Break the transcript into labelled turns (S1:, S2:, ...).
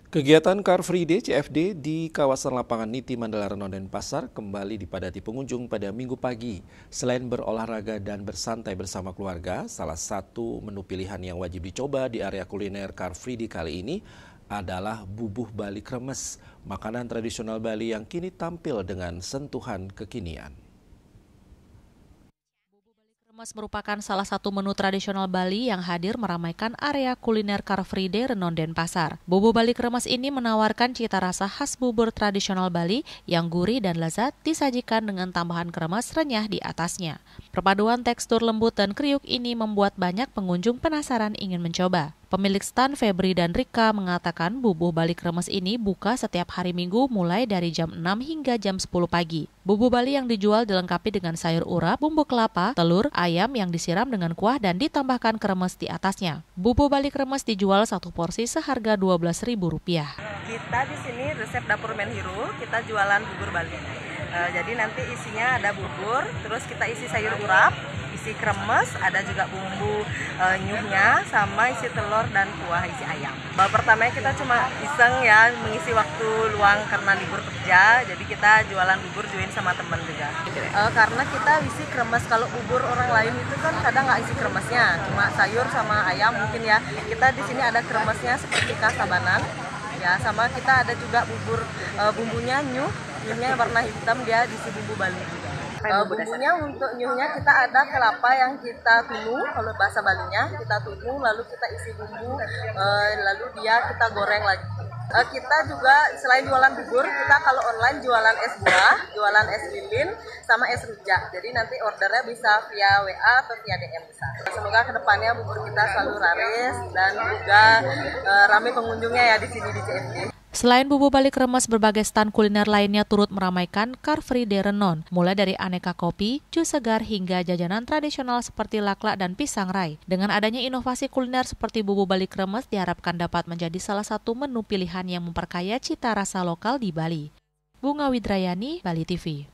S1: Kegiatan Car Free Day CFD di kawasan lapangan Niti Mandala Renon Denpasar kembali dipadati pengunjung pada Minggu pagi. Selain berolahraga dan bersantai bersama keluarga, salah satu menu pilihan yang wajib dicoba di area kuliner Car Free Day kali ini adalah bubuh Bali kremes, makanan tradisional Bali yang kini tampil dengan sentuhan kekinian.
S2: Kremes merupakan salah satu menu tradisional Bali yang hadir meramaikan area kuliner Car Free Day Renon Denpasar. Bubur Bali kremes ini menawarkan cita rasa khas bubur tradisional Bali yang gurih dan lezat disajikan dengan tambahan kremes renyah di atasnya. Perpaduan tekstur lembut dan kriuk ini membuat banyak pengunjung penasaran ingin mencoba. Pemilik stan Febri dan Rika mengatakan bubuh Bali kremes ini buka setiap hari Minggu mulai dari jam 6 hingga jam 10 pagi. Bubuh Bali yang dijual dilengkapi dengan sayur urap, bumbu kelapa, telur, ayam yang disiram dengan kuah dan ditambahkan kremes di atasnya. Bubuh Bali kremes dijual satu porsi seharga Rp12.000.
S3: Kita di sini resep dapur Menhiru, kita jualan bubur Bali. Jadi nanti isinya ada bubur, terus kita isi sayur urap, isi kremes, ada juga bumbu nyuhnya, sama isi telur dan kuah isi ayam. Pertamanya kita cuma iseng ya, mengisi waktu luang karena libur kerja, jadi kita jualan bubur join sama teman juga. Karena kita isi kremes, kalau bubur orang lain itu kan kadang nggak isi kremesnya, cuma sayur sama ayam mungkin ya. Kita di sini ada kremesnya seperti kasabanan, ya, sama kita ada juga bubur bumbunya nyuhnya warna hitam, dia diisi bumbu Bali juga. Bumbunya untuk nyuhnya kita ada kelapa yang kita tunuh, kalau bahasa Balinya kita tunuh, lalu kita isi bumbu, lalu kita goreng lagi. Kita juga selain jualan bubur, kita kalau online jualan es buah, jualan es lilin, sama es rujak. Jadi nanti ordernya bisa via WA atau via DM bisa. Semoga kedepannya bubur kita selalu laris dan juga ramai pengunjungnya ya di sini di CFD.
S2: Selain bubur Bali kremes, berbagai stan kuliner lainnya turut meramaikan Car Free Day Renon, mulai dari aneka kopi, jus segar hingga jajanan tradisional seperti laklak dan pisang rai. Dengan adanya inovasi kuliner seperti bubur Bali kremes diharapkan dapat menjadi salah satu menu pilihan yang memperkaya cita rasa lokal di Bali. Bunga Widrayani, Bali TV.